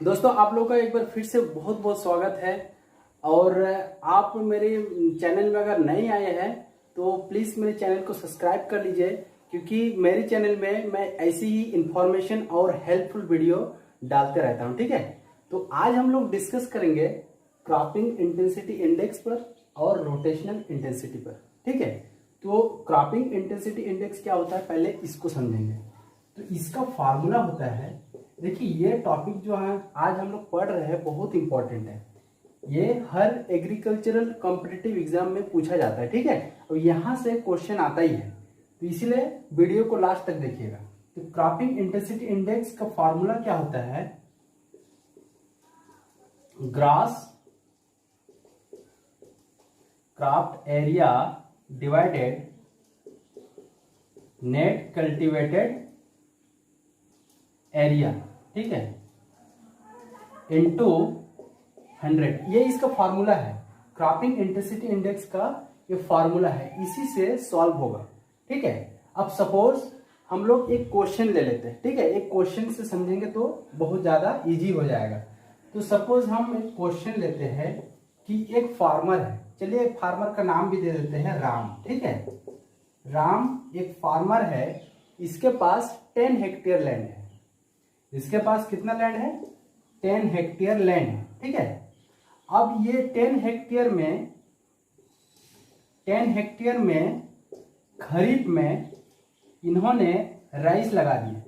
दोस्तों आप लोगों का एक बार फिर से बहुत बहुत स्वागत है। और आप मेरे चैनल में अगर नए आए हैं तो प्लीज़ मेरे चैनल को सब्सक्राइब कर लीजिए, क्योंकि मेरे चैनल में मैं ऐसी ही इंफॉर्मेशन और हेल्पफुल वीडियो डालते रहता हूं। ठीक है, तो आज हम लोग डिस्कस करेंगे क्रॉपिंग इंटेंसिटी इंडेक्स पर और रोटेशनल इंटेंसिटी पर। ठीक है, तो क्रॉपिंग इंटेंसिटी इंडेक्स क्या होता है पहले इसको समझेंगे। तो इसका फार्मूला होता है, देखिए ये टॉपिक जो है आज हम लोग पढ़ रहे हैं बहुत इंपॉर्टेंट है। ये हर एग्रीकल्चरल कॉम्पिटिटिव एग्जाम में पूछा जाता है। ठीक है, और यहाँ से क्वेश्चन आता ही है, तो इसलिए वीडियो को लास्ट तक देखिएगा। तो क्रॉपिंग इंटेंसिटी इंडेक्स का फार्मूला क्या होता है, grass cropped area divided net cultivated area, ठीक है, इनटू 100। ये इसका फार्मूला है, क्रॉपिंग इंटेंसिटी इंडेक्स का ये फार्मूला है, इसी से सॉल्व होगा। ठीक है, अब सपोज हम लोग एक क्वेश्चन ले लेते हैं। ठीक है, एक क्वेश्चन से समझेंगे तो बहुत ज्यादा इजी हो जाएगा। तो सपोज हम एक क्वेश्चन लेते हैं कि एक फार्मर है, चलिए एक फार्मर का नाम भी दे देते हैं राम। ठीक है, राम एक फार्मर है, इसके पास 10 हेक्टेयर लैंड है। इसके पास कितना लैंड है, 10 हेक्टेयर लैंड है। ठीक है, अब ये 10 हेक्टेयर में खरीफ में इन्होंने राइस लगा दिए।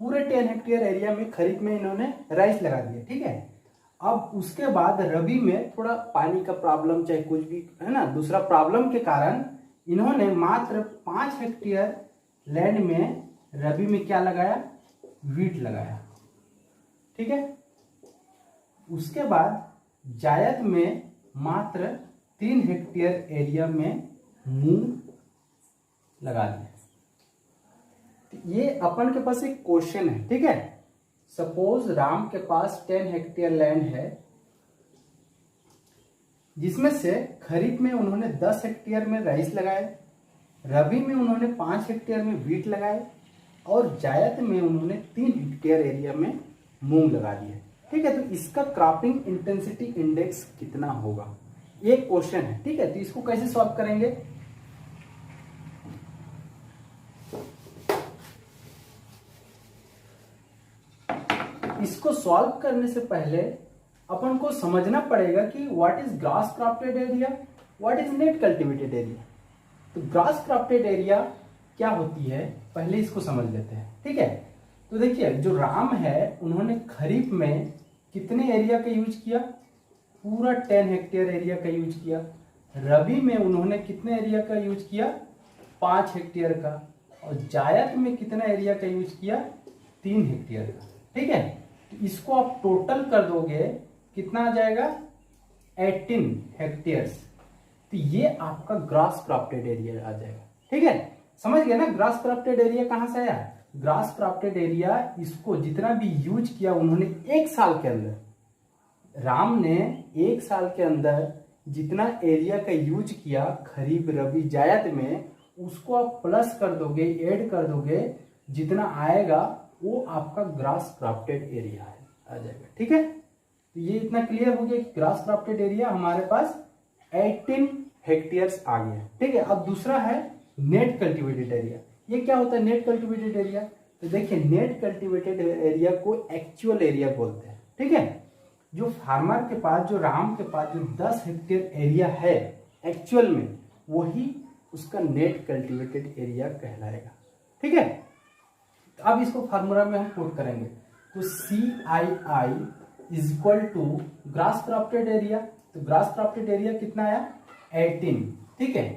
पूरे 10 हेक्टेयर एरिया में खरीफ में इन्होंने राइस लगा दिए। ठीक है, अब उसके बाद रबी में थोड़ा पानी का प्रॉब्लम चाहे कुछ भी है ना, दूसरा प्रॉब्लम के कारण इन्होंने मात्र 5 हेक्टेयर लैंड में रबी में क्या लगाया, वीट लगाया। ठीक है, उसके बाद जायद में मात्र 3 हेक्टेयर एरिया में मूंग लगा दिया। तो ये अपन के पास एक क्वेश्चन है। ठीक है, सपोज राम के पास 10 हेक्टेयर लैंड है, जिसमें से खरीफ में उन्होंने 10 हेक्टेयर में राइस लगाए, रबी में उन्होंने 5 हेक्टेयर में वीट लगाए, और जायद में उन्होंने 3 हेक्टेयर एरिया में मूंग लगा दिया। ठीक है, तो इसका क्रॉपिंग इंटेंसिटी इंडेक्स कितना होगा, ये क्वेश्चन है। ठीक है, तो इसको कैसे सॉल्व करेंगे, इसको सॉल्व करने से पहले अपन को समझना पड़ेगा कि what is gross cropped area, what is net cultivated area. तो ग्रास क्रॉप्टेड एरिया क्या होती है पहले इसको समझ लेते हैं। ठीक है, तो देखिए जो राम है उन्होंने खरीफ में कितने एरिया का यूज किया, पूरा 10 हेक्टेयर एरिया का यूज किया। रबी में उन्होंने कितने एरिया का यूज किया, 5 हेक्टेयर का। और जायद में कितना एरिया का यूज किया, 3 हेक्टेयर का। ठीक है, तो इसको आप टोटल कर दोगे कितना आ जाएगा, 18 हेक्टेयर्स। तो ये आपका ग्रास क्रॉप्टेड एरिया आ जाएगा। ठीक है, समझ गए ना ग्रास क्रॉप्टेड एरिया कहां से आया। ग्रास क्रॉप्टेड एरिया इसको जितना भी यूज किया उन्होंने एक साल के अंदर, राम ने एक साल के अंदर जितना एरिया का यूज किया खरीफ रबी जायद में, उसको आप प्लस कर दोगे, ऐड कर दोगे, जितना आएगा वो आपका ग्रास क्रॉप्टेड एरिया है आ जाएगा। ठीक है, तो ये इतना क्लियर हो गया कि ग्रास क्रॉप्टेड एरिया हमारे पास 18 हेक्टेयर्स आ गया। ठीक है, अब दूसरा है नेट कल्टीवेटेड एरिया। ये क्या होता है नेट कल्टीवेटेड एरिया, तो देखिए नेट कल्टीवेटेड एरिया को एक्चुअल एरिया बोलते हैं। ठीक है, जो फार्मर के पास, जो राम के पास जो 10 हेक्टेयर एरिया है एक्चुअल में, वही उसका नेट कल्टीवेटेड एरिया कहलाएगा। ठीक है, तो अब इसको फार्मूला में हम पुट करेंगे, तो CII is equal to gross cropped area. तो ग्रास क्रॉप्टेड एरिया कितना आया, 18। ठीक है,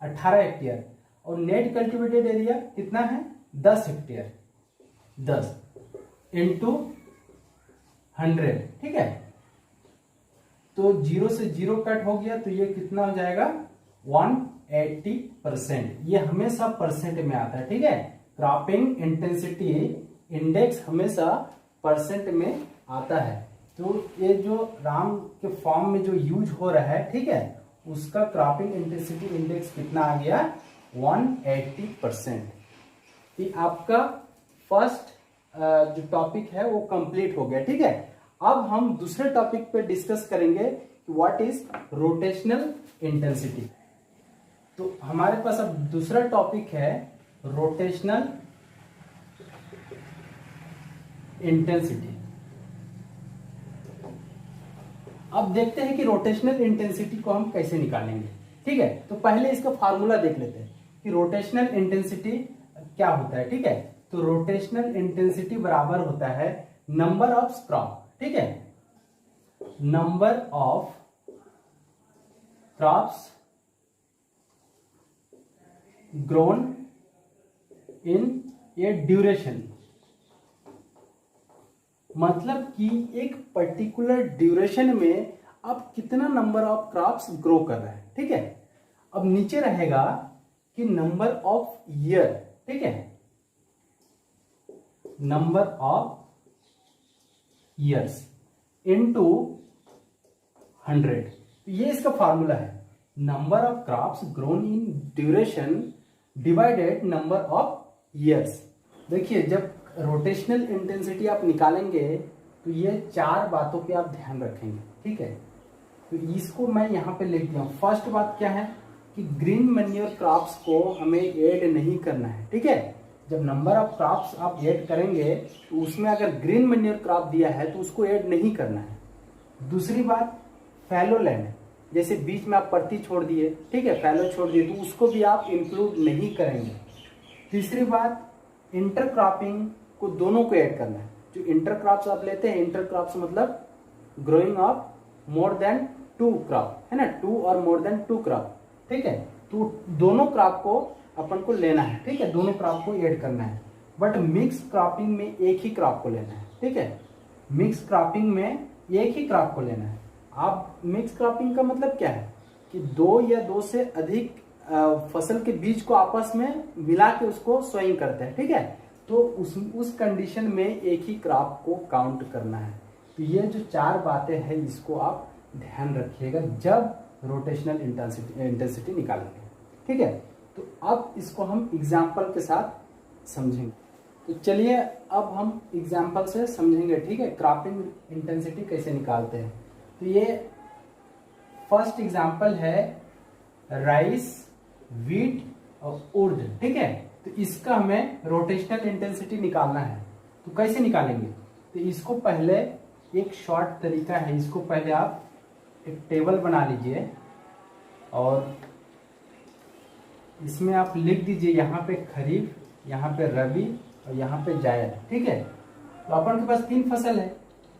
18 हेक्टेयर। और नेट कल्टीवेटेड एरिया कितना है, 10 हेक्टेयर, 10 इंटू 100। ठीक है, तो 0 से 0 कट हो गया, तो ये कितना हो जाएगा, 180%। ये हमेशा परसेंट में आता है। ठीक है, क्रॉपिंग इंटेंसिटी इंडेक्स हमेशा परसेंट में आता है। तो ये जो राम के फॉर्म में जो यूज हो रहा है, ठीक है, उसका क्रॉपिंग इंटेंसिटी इंडेक्स कितना आ गया, 180%। कि आपका फर्स्ट जो टॉपिक है वो कंप्लीट हो गया। ठीक है, अब हम दूसरे टॉपिक पे डिस्कस करेंगे व्हाट इज रोटेशनल इंटेंसिटी। तो हमारे पास अब दूसरा टॉपिक है रोटेशनल इंटेंसिटी। अब देखते हैं कि रोटेशनल इंटेंसिटी को हम कैसे निकालेंगे। ठीक है, तो पहले इसका फार्मूला देख लेते हैं कि रोटेशनल इंटेंसिटी क्या होता है। ठीक है, तो रोटेशनल इंटेंसिटी बराबर होता है नंबर ऑफ स्क्रॉप। ठीक है, number of crops grown in A duration, मतलब कि एक पर्टिकुलर ड्यूरेशन में आप कितना नंबर ऑफ क्रॉप्स ग्रो कर रहे हैं। ठीक है, अब नीचे रहेगा कि नंबर ऑफ ईयर। ठीक है, नंबर ऑफ ईयर्स इनटू 100। तो ये इसका फॉर्मूला है, number of crops grown in duration divided number of years. देखिए, जब रोटेशनल इंटेंसिटी आप निकालेंगे तो ये 4 बातों पे आप ध्यान रखेंगे। ठीक है, तो इसको मैं यहाँ पे लिख दिया हूँ। फर्स्ट बात क्या है कि ग्रीन मैन्योर क्रॉप्स को हमें ऐड नहीं करना है। ठीक है, जब नंबर ऑफ क्रॉप्स आप ऐड करेंगे तो उसमें अगर ग्रीन मैन्योर क्रॉप दिया है तो उसको ऐड नहीं करना है। दूसरी बात, फैलो लैंड, जैसे बीच में आप परती छोड़ दिए, ठीक है, फैलो छोड़ दिए, तो उसको भी आप इंक्लूड नहीं करेंगे। तीसरी बात, इंटरक्रॉपिंग को दोनों को ऐड करना है। जो इंटरक्रॉप्स आप लेते हैं, इंटरक्रॉप्स मतलब growing of more than 2 crop, है ना, 2 और मोर देन 2 क्रॉप। ठीक है, तो दोनों क्रॉप को अपन को लेना है। ठीक है, दोनों क्रॉप को ऐड करना है, बट मिक्स क्रॉपिंग में एक ही क्रॉप को लेना है। ठीक है, मिक्स क्रॉपिंग में एक ही क्रॉप को लेना है। आप मिक्स क्रॉपिंग का मतलब क्या है कि 2 या 2 से अधिक फसल के बीज को आपस में मिला के उसको सोइंग करते हैं। ठीक है, तो उस कंडीशन में एक ही क्रॉप को काउंट करना है। तो ये जो 4 बातें हैं इसको आप ध्यान रखिएगा जब रोटेशनल इंटेंसिटी निकालेंगे। ठीक है, तो अब इसको हम एग्जाम्पल के साथ समझेंगे। तो चलिए अब हम एग्जाम्पल से समझेंगे। ठीक है, क्रॉपिंग इंटेंसिटी कैसे निकालते हैं। तो ये फर्स्ट एग्जाम्पल है राइस, व्हीट और उर्द। ठीक है, तो इसका हमें रोटेशनल इंटेंसिटी निकालना है। तो कैसे निकालेंगे, तो इसको पहले एक शॉर्ट तरीका है, इसको पहले आप एक टेबल बना लीजिए और इसमें आप लिख दीजिए यहाँ पे खरीफ, यहाँ पे रबी और यहाँ पे जायद। ठीक है, तो अपन के पास 3 फसल है।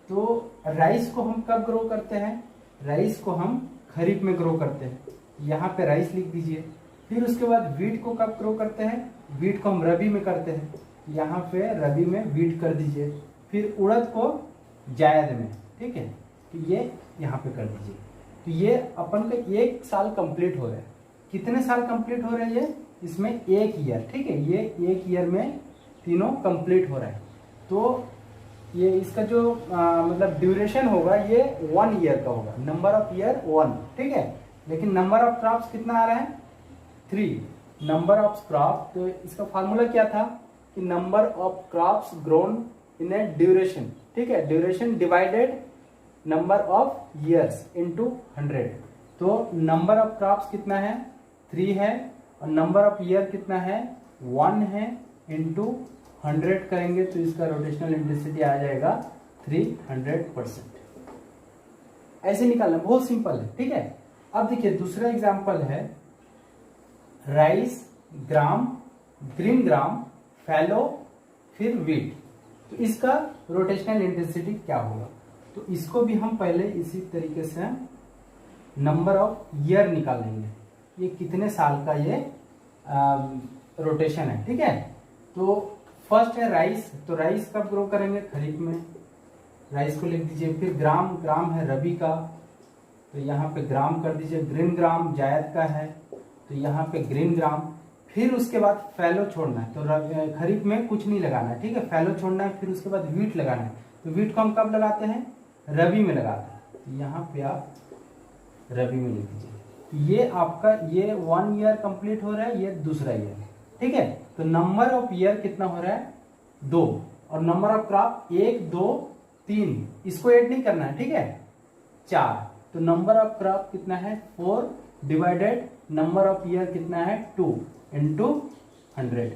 तो राइस को हम कब ग्रो करते हैं, राइस को हम खरीफ में ग्रो करते हैं, यहाँ पे राइस लिख दीजिए। फिर उसके बाद व्हीट को कब ग्रो करते हैं, व्हीट को हम रबी में करते हैं, यहाँ पे रबी में व्हीट कर दीजिए। फिर उड़द को जायद में। ठीक है, तो ये यहाँ पे कर दीजिए। तो ये अपन का 1 साल कंप्लीट हो रहा है। कितने साल कंप्लीट हो रहे हैं ये, इसमें 1 ईयर। ठीक है, ये 1 ईयर में तीनों कंप्लीट हो रहा है। तो ये इसका जो मतलब ड्यूरेशन होगा ये 1 ईयर का होगा, नंबर ऑफ ईयर 1। ठीक है, लेकिन नंबर ऑफ क्रॉप्स कितना आ रहा है, 3। नंबर ऑफ क्रॉप, तो इसका फार्मूला क्या था कि number of crops grown in A duration. ठीक है, duration divided number of years into 100। तो नंबर ऑफ क्रॉप्स कितना है, 3 है, और नंबर ऑफ ईयर कितना है, 1 है, इनटू 100 करेंगे तो इसका रोटेशनल इंटेंसिटी आ जाएगा 300%। ऐसे निकालना बहुत सिंपल है। ठीक है, अब देखिए दूसरा एग्जांपल है राइस, ग्राम, ग्रीन ग्राम, फैलो, फिर व्हीट। तो इसका रोटेशनल इंटेंसिटी क्या होगा, तो इसको भी हम पहले इसी तरीके से नंबर ऑफ ईयर निकालेंगे, ये कितने साल का ये रोटेशन है। ठीक है, तो फर्स्ट है राइस, तो राइस कब ग्रो करेंगे, खरीफ में, राइस को लिख दीजिए। फिर ग्राम, ग्राम है रबी का, तो यहाँ पे ग्राम कर दीजिए। ग्रीन ग्राम जायद का है, तो यहाँ पे ग्रीन ग्राम। फिर उसके बाद फैलो छोड़ना है, तो खरीफ में कुछ नहीं लगाना है। ठीक है, फैलो छोड़ना है। फिर उसके बाद व्हीट लगाना है, तो व्हीट को हम कब लगाते हैं, रबी में लगाते हैं, तो यहाँ पे आप रबी में लिख दीजिए। तो ये आपका ये 1 ईयर कंप्लीट हो रहा है, ये दूसरा ईयर है। ठीक है, तो नंबर ऑफ ईयर कितना हो रहा है, 2, और नंबर ऑफ क्रॉप 1, 2, 3, इसको ऐड नहीं करना है, ठीक है, 4। तो नंबर ऑफ क्रॉप कितना है 4 डिवाइडेड नंबर ऑफ ईयर कितना है 2 इंटू 100।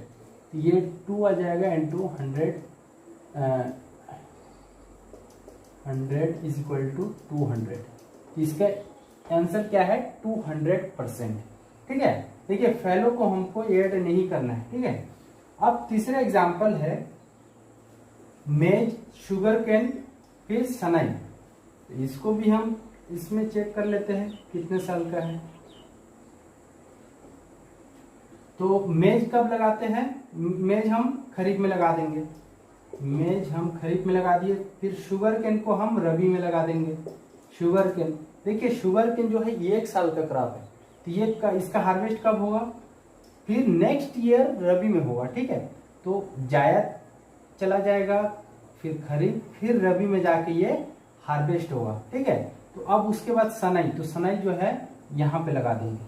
ये 2 आ जाएगा इंटू 100, 100 इज इक्वल टू 200। इसका आंसर क्या है 200%। ठीक है, देखिए फैलो को हमको ऐड नहीं करना है। ठीक है, अब तीसरा एग्जांपल है मेज, शुगर केन, फिर सनई। इसको भी हम इसमें चेक कर लेते हैं कितने साल का है। तो मेज कब लगाते हैं, मेज हम खरीफ में लगा देंगे, मेज हम खरीफ में लगा दिए। फिर शुगर केन को हम रबी में लगा देंगे। शुगर केन, देखिए शुगर केन जो है ये 1 साल का क्रॉप है, तो ये इसका हार्वेस्ट कब होगा, फिर नेक्स्ट ईयर रबी में होगा। ठीक है, तो जायद चला जाएगा, फिर खरीफ, फिर रबी में जाके ये हार्वेस्ट होगा। ठीक है, तो अब उसके बाद सनई, तो सनई जो है यहाँ पे लगा देंगे।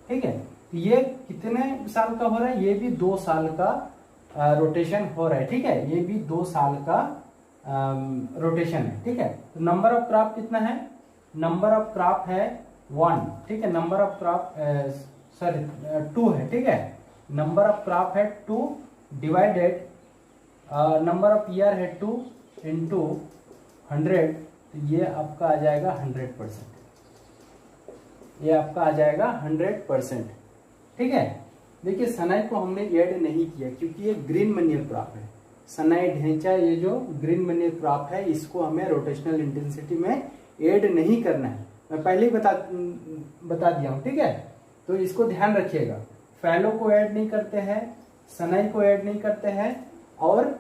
ठीक है, तो ये कितने साल का हो रहा है, ये भी 2 साल का रोटेशन हो रहा है। ठीक है, ये भी 2 साल का रोटेशन है। ठीक है, तो नंबर ऑफ क्रॉप कितना है, नंबर ऑफ क्रॉप है 1। ठीक है, नंबर ऑफ क्रॉप सॉरी 2 है। ठीक है, नंबर ऑफ क्रॉप है 2 डिवाइडेड नंबर ऑफ ईयर है 2 इंटू 100। तो ये आपका आ जाएगा 100%, ये आपका आ जाएगा 100%। ठीक है, देखिए सनाई को हमने ऐड नहीं किया क्योंकि ये ग्रीन मैन्योर क्रॉप है। सनाई ढेंचा, ये जो ग्रीन मैन्योर क्रॉप है, इसको हमें रोटेशनल इंटेंसिटी में ऐड नहीं करना है, मैं पहले ही बता दिया हूं। ठीक है, तो इसको ध्यान रखिएगा, फैलो को ऐड नहीं करते हैं, सनाई को ऐड नहीं करते हैं, और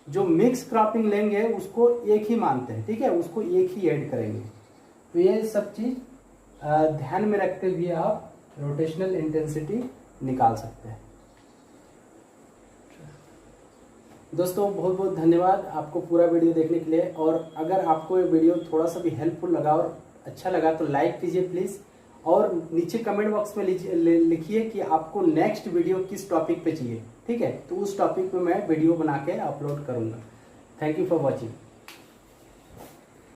जो मिक्स क्रॉपिंग लेंगे उसको एक ही मानते हैं। ठीक है, उसको एक ही ऐड करेंगे। तो ये सब चीज ध्यान में रखते हुए आप रोटेशनल इंटेंसिटी निकाल सकते हैं। दोस्तों बहुत बहुत धन्यवाद आपको पूरा वीडियो देखने के लिए, और अगर आपको ये वीडियो थोड़ा सा भी हेल्पफुल लगा और अच्छा लगा तो लाइक कीजिए प्लीज, और नीचे कमेंट बॉक्स में लिखिए कि आपको नेक्स्ट वीडियो किस टॉपिक पे चाहिए। ठीक है, तो उस टॉपिक पे मैं वीडियो बना के अपलोड करूंगा। Thank you for watching.